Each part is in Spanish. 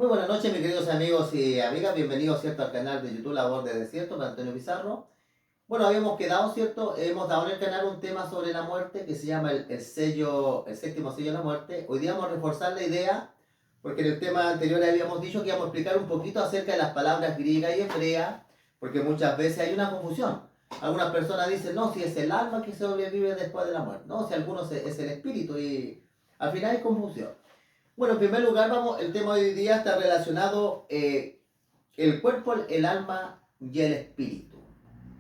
Muy buenas noches, mis queridos amigos y amigas. Bienvenidos, ¿cierto?, al canal de YouTube La Voz de Desierto con Antonio Pizarro. Bueno, habíamos quedado, ¿cierto? Hemos dado en el canal un tema sobre la muerte que se llama el sello, el séptimo sello de la muerte. Hoy día vamos a reforzar la idea, porque en el tema anterior habíamos dicho que íbamos a explicar un poquito acerca de las palabras griega y hebrea, porque muchas veces hay una confusión. Algunas personas dicen, no, si es el alma que sobrevive después de la muerte. No, si algunos es el espíritu y al final hay confusión. Bueno, en primer lugar, el tema de hoy día está relacionado el cuerpo, el alma y el espíritu.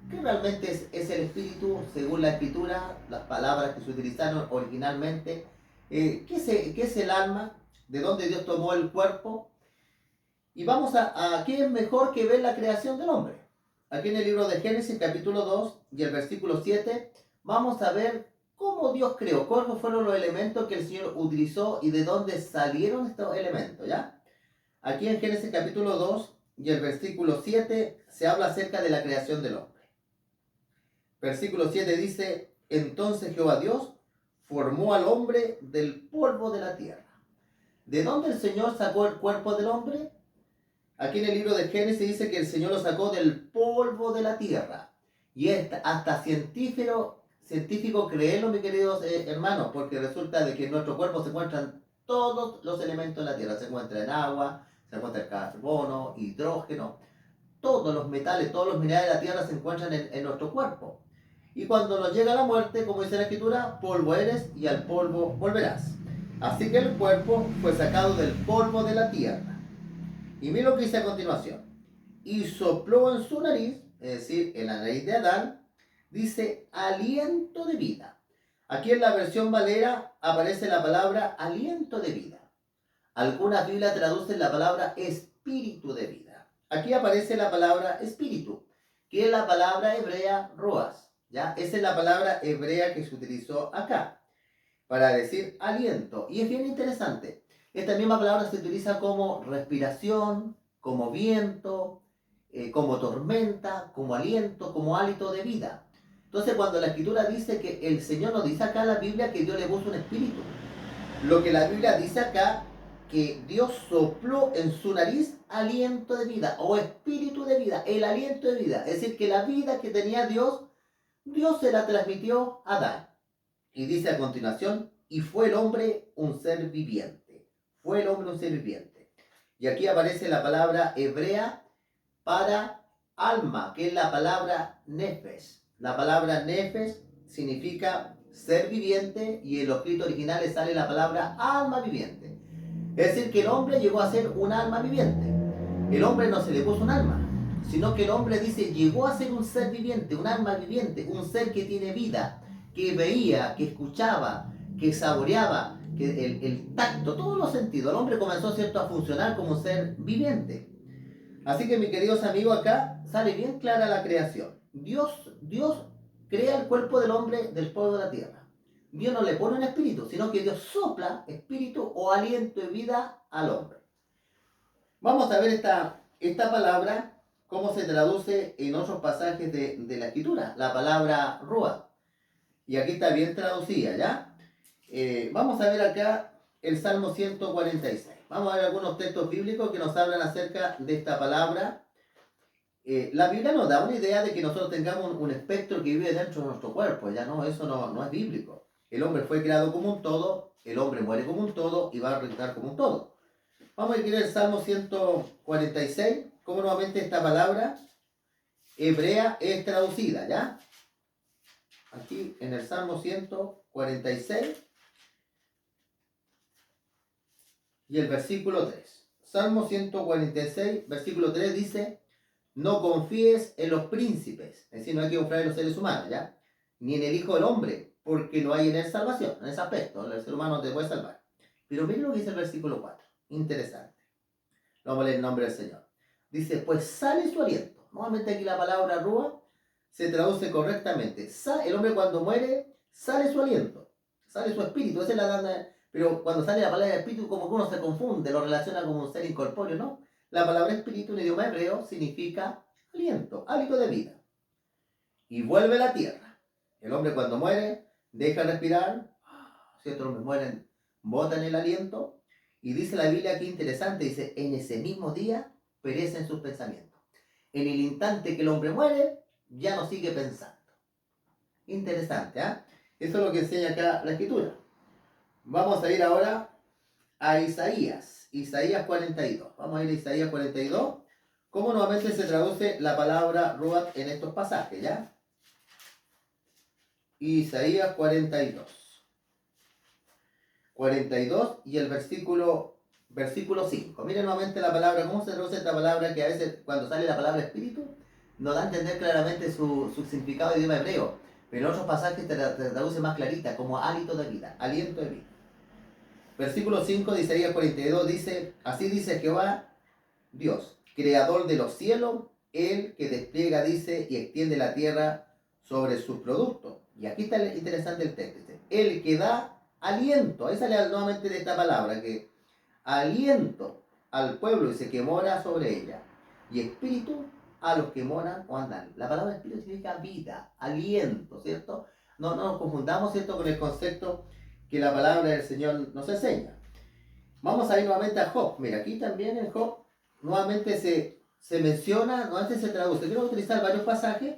¿Qué realmente es el espíritu según la escritura, las palabras que se utilizaron originalmente? ¿Qué es el alma? ¿De dónde Dios tomó el cuerpo? Y vamos a qué es mejor que ver la creación del hombre. Aquí en el libro de Génesis, capítulo 2 y el versículo 7, vamos a ver cómo Dios creó, cuáles fueron los elementos que el Señor utilizó y de dónde salieron estos elementos, ¿ya? Aquí en Génesis capítulo 2 y el versículo 7 se habla acerca de la creación del hombre. Versículo 7 dice, entonces Jehová Dios formó al hombre del polvo de la tierra. ¿De dónde el Señor sacó el cuerpo del hombre? Aquí en el libro de Génesis dice que el Señor lo sacó del polvo de la tierra. Y es hasta científico creerlo, mis queridos hermanos, porque resulta de que en nuestro cuerpo se encuentran todos los elementos de la tierra. Se encuentra el agua, se encuentra el carbono, hidrógeno, todos los metales, todos los minerales de la tierra se encuentran en nuestro cuerpo. Y cuando nos llega la muerte, como dice la escritura, polvo eres y al polvo volverás. Así que el cuerpo fue sacado del polvo de la tierra. Y mira lo que dice a continuación. Y sopló en su nariz, es decir, en la nariz de Adán, dice aliento de vida. Aquí en la versión Valera aparece la palabra aliento de vida. Algunas Biblias traducen la palabra espíritu de vida. Aquí aparece la palabra espíritu, que es la palabra hebrea roas. ¿Ya? Esa es la palabra hebrea que se utilizó acá para decir aliento. Y es bien interesante. Esta misma palabra se utiliza como respiración, como viento, como tormenta, como aliento, como hálito de vida. Entonces, cuando la escritura dice que el Señor nos dice acá en la Biblia que Dios le puso un espíritu, lo que la Biblia dice acá, que Dios sopló en su nariz aliento de vida o espíritu de vida, el aliento de vida. Es decir, que la vida que tenía Dios, Dios se la transmitió a Adán. Y dice a continuación, y fue el hombre un ser viviente. Fue el hombre un ser viviente. Y aquí aparece la palabra hebrea para alma, que es la palabra nefesh. La palabra nefesh significa ser viviente y en los escritos originales sale la palabra alma viviente. Es decir, que el hombre llegó a ser un alma viviente. El hombre no se le puso un alma, sino que el hombre dice, llegó a ser un ser viviente, un alma viviente, un ser que tiene vida, que veía, que escuchaba, que saboreaba, que el tacto, todos los sentidos. El hombre comenzó, ¿cierto?, a funcionar como un ser viviente. Así que, mis queridos amigos, acá sale bien clara la creación. Dios crea el cuerpo del hombre del polvo de la tierra. Dios no le pone un espíritu, sino que Dios sopla espíritu o aliento de vida al hombre. Vamos a ver esta palabra, cómo se traduce en otros pasajes de la escritura, la palabra rúa. Y aquí está bien traducida, ¿ya? Vamos a ver acá el Salmo 146. Vamos a ver algunos textos bíblicos que nos hablan acerca de esta palabra. La Biblia nos da una idea de que nosotros tengamos un espectro que vive dentro de nuestro cuerpo, ya no, eso no es bíblico. El hombre fue creado como un todo, el hombre muere como un todo y va a resucitar como un todo. Vamos a ir al Salmo 146, como nuevamente esta palabra hebrea es traducida, ¿ya? Aquí en el Salmo 146 y el versículo 3. Salmo 146, versículo 3 dice, no confíes en los príncipes, es decir, no hay que confiar en los seres humanos, ¿ya? Ni en el Hijo del Hombre, porque no hay en él salvación, en ese aspecto, el ser humano no te puede salvar. Pero miren lo que dice el versículo 4, interesante. Vamos a leer el nombre del Señor. Dice, pues sale su aliento. Nuevamente aquí la palabra rúa se traduce correctamente. El hombre cuando muere, sale su aliento, sale su espíritu, esa es la dana. Pero cuando sale la palabra espíritu, como que uno se confunde, lo relaciona como un ser incorpóreo, ¿no? La palabra espíritu en idioma hebreo significa aliento, hálito de vida. Y vuelve a la tierra. El hombre cuando muere, deja respirar, ciertos hombres mueren, botan el aliento, Y dice la Biblia aquí interesante, dice, en ese mismo día perecen sus pensamientos. En el instante que el hombre muere, ya no sigue pensando. Interesante, ¿ah? Eso es lo que enseña acá la Escritura. Vamos a ir ahora a Isaías. Isaías 42. Vamos a ir a Isaías 42. ¿Cómo nuevamente se traduce la palabra Ruach en estos pasajes, ya? Isaías 42. 42 y el versículo 5. Miren nuevamente la palabra, ¿cómo se traduce esta palabra que a veces cuando sale la palabra espíritu no da a entender claramente su significado de idioma hebreo? Pero en otros pasajes te traduce más clarita, como hálito de vida, aliento de vida. Versículo 5 de Isaías 42 dice, así dice Jehová, Dios, creador de los cielos, el que despliega, dice, y extiende la tierra sobre sus productos. Y aquí está interesante el texto, dice, el que da aliento, ahí sale nuevamente de esta palabra, que aliento al pueblo, dice, que mora sobre ella, y espíritu a los que moran o andan. La palabra espíritu significa vida, aliento, ¿cierto? No nos confundamos, ¿cierto?, con el concepto que la palabra del Señor nos enseña. Vamos a ir nuevamente a Job. Mira, aquí también en Job nuevamente se menciona, nuevamente se traduce. Quiero utilizar varios pasajes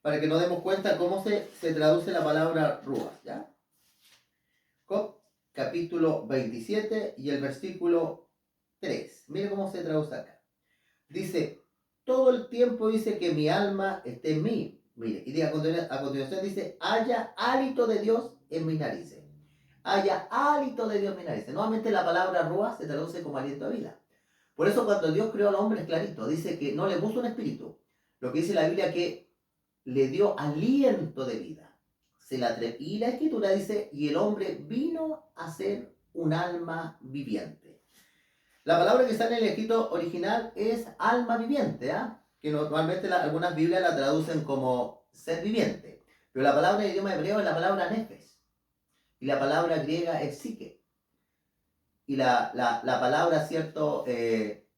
para que nos demos cuenta cómo se traduce la palabra Ruach, ¿ya? Job, capítulo 27 y el versículo 3. Mire cómo se traduce acá. Dice, todo el tiempo dice que mi alma esté en mí. Mire, y a continuación dice, haya hálito de Dios en mis narices. Haya hálito de Dios en mis narices. Nuevamente la palabra Ruach se traduce como aliento de vida. Por eso cuando Dios creó al hombre es clarito. Dice que no le puso un espíritu. Lo que dice la Biblia que le dio aliento de vida. Y la escritura dice, y el hombre vino a ser un alma viviente. La palabra que está en el escrito original es alma viviente, ¿ah? Que normalmente algunas Biblias la traducen como ser viviente. Pero la palabra en idioma hebreo es la palabra nefes. Y la palabra griega es psique. Y la palabra, ¿cierto?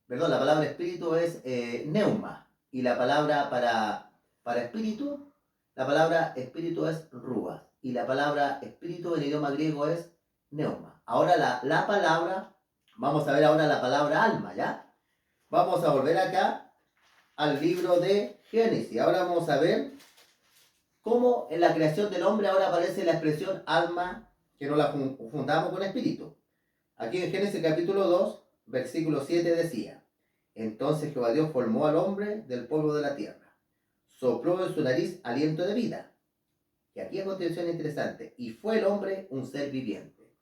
La palabra espíritu es neuma. Y la palabra para espíritu, la palabra espíritu es ruach. Y la palabra espíritu en idioma griego es neuma. Ahora la palabra, vamos a ver ahora la palabra alma, ¿ya? Vamos a volver acá al libro de Génesis. Ahora vamos a ver cómo en la creación del hombre ahora aparece la expresión alma, que no la juntamos con espíritu. Aquí en Génesis capítulo 2, versículo 7 decía, entonces Jehová Dios formó al hombre del polvo de la tierra, sopló en su nariz aliento de vida. Y aquí a continuación es interesante, y fue el hombre un ser viviente.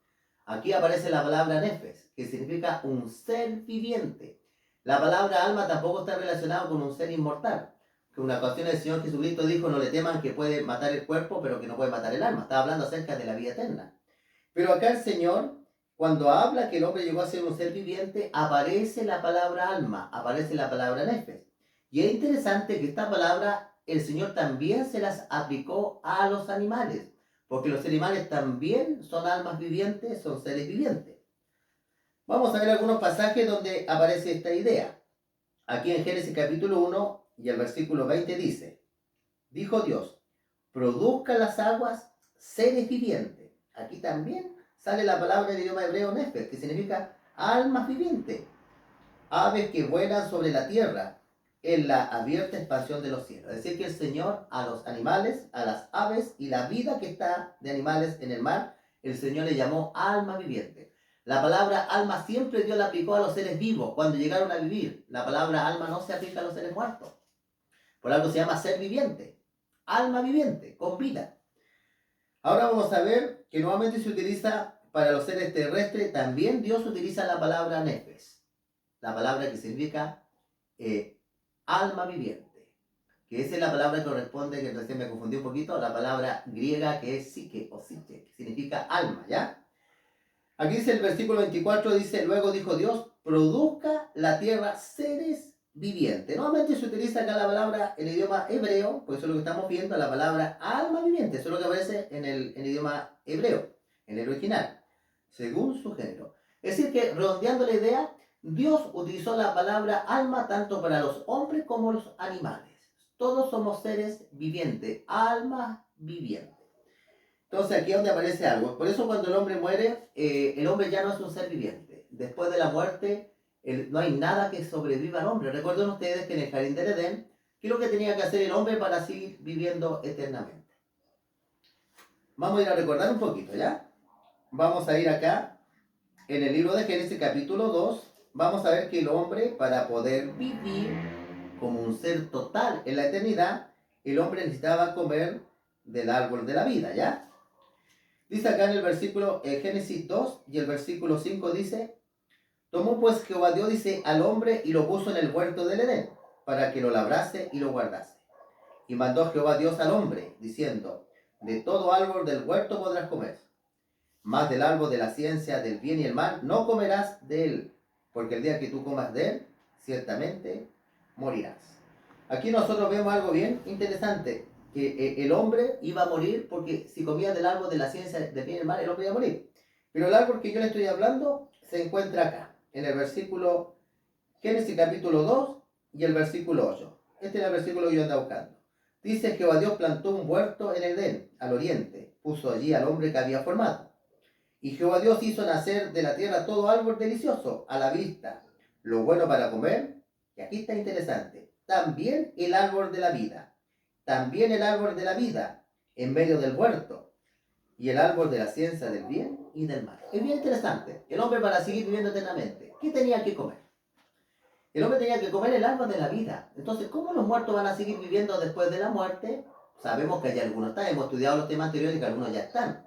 Aquí aparece la palabra nefes, que significa un ser viviente. La palabra alma tampoco está relacionada con un ser inmortal. Que una ocasión el Señor Jesucristo dijo, no le teman que puede matar el cuerpo, pero que no puede matar el alma. Estaba hablando acerca de la vida eterna. Pero acá el Señor, cuando habla que el hombre llegó a ser un ser viviente, aparece la palabra alma, aparece la palabra nefes. Y es interesante que esta palabra el Señor también se las aplicó a los animales, porque los animales también son almas vivientes, son seres vivientes. Vamos a ver algunos pasajes donde aparece esta idea. Aquí en Génesis capítulo 1 y el versículo 20 dice, dijo Dios, produzcan las aguas seres vivientes. Aquí también sale la palabra en idioma hebreo nefes, que significa almas vivientes, aves que vuelan sobre la tierra en la abierta expansión de los cielos. Es decir, que el Señor a los animales, a las aves y la vida que está de animales en el mar, el Señor le llamó alma viviente. La palabra alma siempre Dios la aplicó a los seres vivos cuando llegaron a vivir. La palabra alma no se aplica a los seres muertos. Por algo se llama ser viviente, alma viviente, con vida. Ahora vamos a ver que nuevamente se utiliza para los seres terrestres, también Dios utiliza la palabra nefes, la palabra que significa alma viviente, que esa es la palabra que corresponde, que recién me confundí un poquito, la palabra griega que es psique o psique, que significa alma, ¿ya? Aquí dice el versículo 24, dice, luego dijo Dios, produzca la tierra seres vivientes. Nuevamente se utiliza acá la palabra en el idioma hebreo, pues eso es lo que estamos viendo, la palabra alma viviente, eso es lo que aparece en el idioma hebreo, en el original, según su género. Es decir que, redondeando la idea, Dios utilizó la palabra alma tanto para los hombres como los animales. Todos somos seres vivientes, almas vivientes. Entonces aquí es donde aparece algo. Por eso cuando el hombre muere, el hombre ya no es un ser viviente. después de la muerte no hay nada que sobreviva al hombre. Recuerden ustedes que en el jardín del Edén, ¿qué es lo que tenía que hacer el hombre para seguir viviendo eternamente? Vamos a ir a recordar un poquito, ¿ya? Vamos a ir acá, en el libro de Génesis capítulo 2, vamos a ver que el hombre, para poder vivir como un ser total en la eternidad, el hombre necesitaba comer del árbol de la vida, ¿ya? Dice acá en el versículo, Génesis 2 y el versículo 5 dice: tomó pues Jehová Dios, dice, al hombre y lo puso en el huerto del Edén, para que lo labrase y lo guardase. Y mandó Jehová Dios al hombre, diciendo: de todo árbol del huerto podrás comer, mas del árbol de la ciencia del bien y el mal no comerás de él, porque el día que tú comas de él, ciertamente morirás. Aquí nosotros vemos algo bien interesante, que el hombre iba a morir porque si comía del árbol de la ciencia del bien y el mal, el hombre iba a morir. Pero el árbol que yo le estoy hablando se encuentra acá, en el versículo Génesis capítulo 2 y el versículo 8. Este es el versículo que yo andaba buscando. Dice: Jehová Dios plantó un huerto en Edén, al oriente, puso allí al hombre que había formado. Y Jehová Dios hizo nacer de la tierra todo árbol delicioso a la vista, lo bueno para comer, y aquí está interesante, también el árbol de la vida, también el árbol de la vida, en medio del huerto, y el árbol de la ciencia del bien y del mal. Es bien interesante, el hombre para seguir viviendo eternamente, ¿qué tenía que comer? El hombre tenía que comer el árbol de la vida. Entonces, ¿cómo los muertos van a seguir viviendo después de la muerte? Sabemos que hay algunos están, hemos estudiado los temas anteriores y que algunos ya están.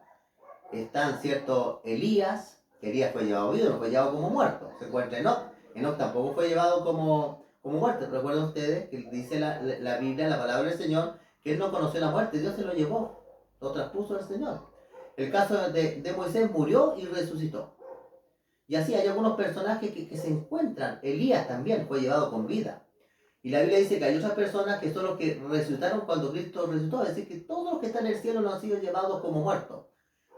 Están, ¿cierto? Elías, que Elías fue llevado vivo, no fue llevado como muerto. Se encuentra Enoch. Enoch tampoco fue llevado como muerto. Recuerden ustedes que dice la Biblia, la palabra del Señor, que él no conoció la muerte, Dios se lo llevó, lo traspuso al Señor. El caso de Moisés, murió y resucitó. Y así hay algunos personajes que se encuentran. Elías también fue llevado con vida. Y la Biblia dice que hay otras personas que son los que resucitaron cuando Cristo resucitó. Es decir, que todos los que están en el cielo no han sido llevados como muertos,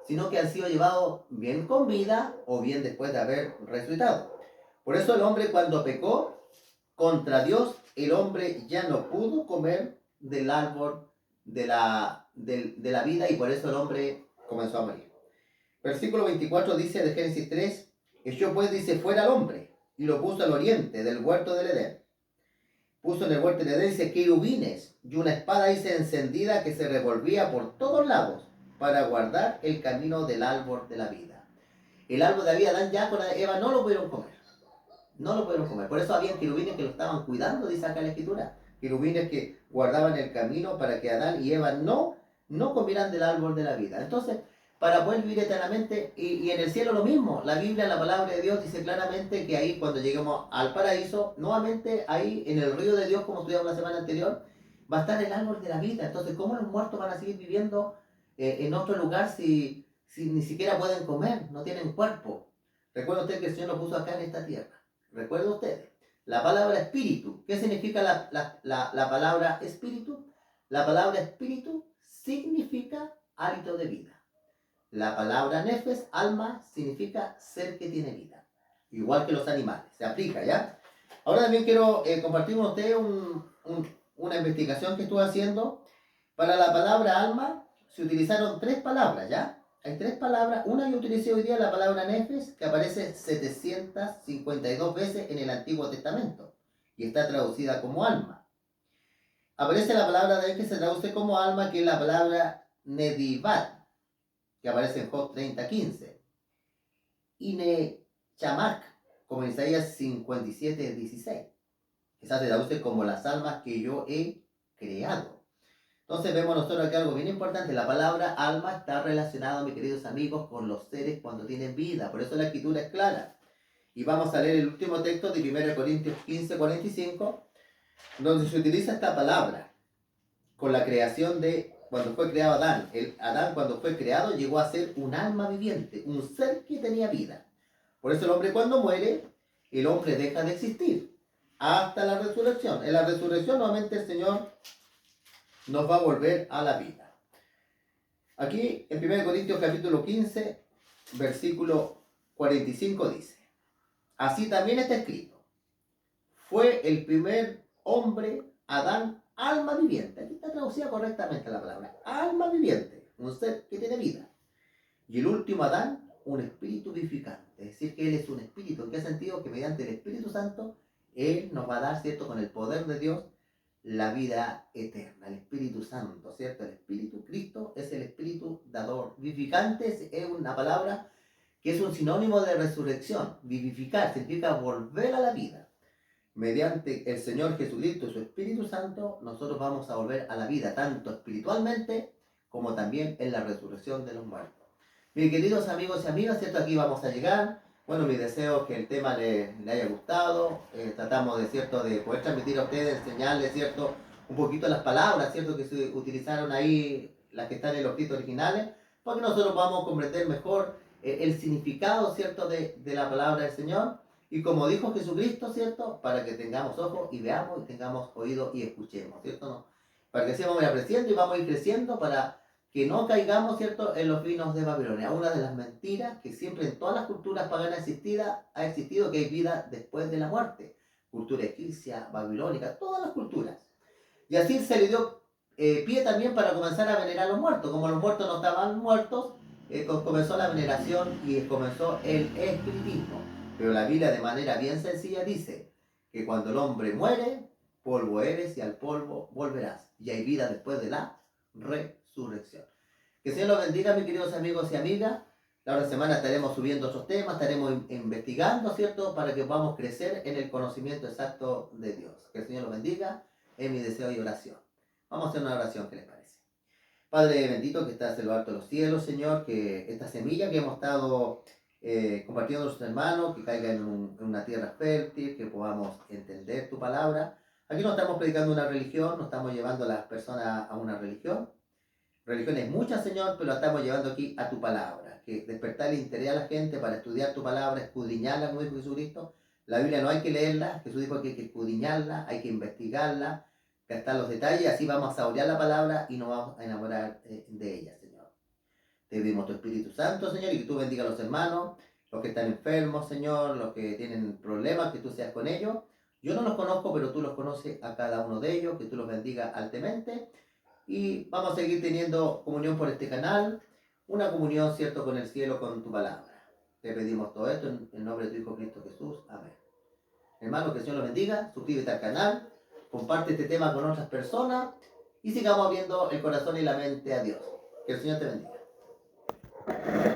sino que han sido llevados bien con vida o bien después de haber resucitado. Por eso el hombre, cuando pecó contra Dios, el hombre ya no pudo comer del árbol de la vida, y por eso el hombre comenzó a morir. Versículo 24 dice de Génesis 3: echó pues, dice, fuera al hombre y lo puso al oriente del huerto del Edén. Puso en el huerto del Edén, dice, querubines y una espada, dice, encendida, que se revolvía por todos lados para guardar el camino del árbol de la vida. El árbol de la vida, Adán ya con Eva no lo pudieron comer. No lo pudieron comer. Por eso había querubines que lo estaban cuidando, dice acá la Escritura. Querubines que guardaban el camino para que Adán y Eva no comieran del árbol de la vida. Entonces, para poder vivir eternamente, y en el cielo lo mismo. La Biblia, la palabra de Dios, dice claramente que ahí, cuando lleguemos al paraíso, nuevamente ahí en el río de Dios, como estudiamos la semana anterior, va a estar el árbol de la vida. Entonces, ¿cómo los muertos van a seguir viviendo en otro lugar si ni siquiera pueden comer, no tienen cuerpo? Recuerda usted que el Señor lo puso acá en esta tierra. Recuerda usted, la palabra espíritu. ¿Qué significa la palabra espíritu? La palabra espíritu significa hálito de vida. La palabra nefes, alma, significa ser que tiene vida. Igual que los animales, se aplica, ¿ya? Ahora también quiero compartir con ustedes una investigación que estuve haciendo. Para la palabra alma se utilizaron 3 palabras, ¿ya? Hay 3 palabras. Una yo utilicé hoy día, la palabra nefes, que aparece 752 veces en el Antiguo Testamento y está traducida como alma. Aparece la palabra de que se traduce como alma, que es la palabra nedivat, que aparece en Job 30:15. Y nechamak, como en Isaías 57:16. Esa se traduce como las almas que yo he creado. Entonces vemos nosotros aquí algo bien importante. La palabra alma está relacionada, mis queridos amigos, con los seres cuando tienen vida. Por eso la Escritura es clara. Y vamos a leer el último texto de 1 Corintios 15:45, donde se utiliza esta palabra con la creación de cuando fue creado Adán. Adán, cuando fue creado, llegó a ser un alma viviente, un ser que tenía vida. Por eso el hombre, cuando muere, el hombre deja de existir hasta la resurrección. En la resurrección nuevamente el Señor nos va a volver a la vida. Aquí en 1 Corintios capítulo 15, versículo 45 dice: así también está escrito, fue el primer hombre, Adán, alma viviente. Aquí está traducida correctamente la palabra. Alma viviente, un ser que tiene vida. Y el último Adán, un espíritu vivificante. Es decir, que Él es un espíritu. ¿En qué sentido? Que mediante el Espíritu Santo, Él nos va a dar, ¿cierto? Con el poder de Dios, la vida eterna, el Espíritu Santo, ¿cierto? El Espíritu, Cristo es el Espíritu dador. Vivificante es una palabra que es un sinónimo de resurrección. Vivificar significa volver a la vida. Mediante el Señor Jesucristo y su Espíritu Santo, nosotros vamos a volver a la vida, tanto espiritualmente como también en la resurrección de los muertos. Mis queridos amigos y amigas, ¿cierto? Aquí vamos a llegar. Bueno, mi deseo es que el tema le haya gustado. Tratamos de, ¿cierto?, de poder transmitir a ustedes, enseñarles, ¿cierto?, un poquito las palabras, ¿cierto?, que se utilizaron ahí, las que están en los escritos originales, para que nosotros podamos comprender mejor el significado, ¿cierto?, de la palabra del Señor. Y como dijo Jesucristo, ¿cierto?, para que tengamos ojos y veamos, y tengamos oídos y escuchemos, ¿cierto? ¿No? Para que así vamos a ir apreciando y vamos a ir creciendo para que no caigamos, ¿cierto?, en los vinos de Babilonia. Una de las mentiras que siempre en todas las culturas paganas ha existido que hay vida después de la muerte. Cultura egipcia, babilónica, todas las culturas. Y así se le dio pie también para comenzar a venerar a los muertos. Como los muertos no estaban muertos, comenzó la veneración y comenzó el espiritismo. Pero la Biblia de manera bien sencilla dice que cuando el hombre muere, polvo eres y al polvo volverás. Y hay vida después de la resurrección. Que el Señor los bendiga, mis queridos amigos y amigas. La otra semana estaremos subiendo otros temas, estaremos investigando, ¿cierto?, para que podamos crecer en el conocimiento exacto de Dios. Que el Señor los bendiga, es mi deseo y oración. Vamos a hacer una oración, ¿qué les parece? Padre bendito que estás en lo alto de los cielos, Señor, que esta semilla que hemos estado compartiendo con nuestros hermanos, que caiga en una tierra fértil, que podamos entender tu palabra. Aquí no estamos predicando una religión, no estamos llevando a las personas a una religión. Religiones muchas, Señor, pero la estamos llevando aquí a tu palabra. Que despertar el interés a la gente para estudiar tu palabra, escudriñarla, como dijo Jesucristo. La Biblia no hay que leerla, Jesús dijo que hay que escudriñarla, hay que investigarla, gastar los detalles, así vamos a saborear la palabra y nos vamos a enamorar de ella, Señor. Te pedimos tu Espíritu Santo, Señor, y que tú bendiga a los hermanos, los que están enfermos, Señor, los que tienen problemas, que tú seas con ellos. Yo no los conozco, pero tú los conoces a cada uno de ellos, que tú los bendiga altamente. Y vamos a seguir teniendo comunión por este canal, una comunión, ¿cierto?, con el cielo, con tu palabra. Te pedimos todo esto en el nombre de tu Hijo Cristo Jesús. Amén. Hermano, que el Señor los bendiga, suscríbete al canal, comparte este tema con otras personas y sigamos abriendo el corazón y la mente a Dios. Que el Señor te bendiga.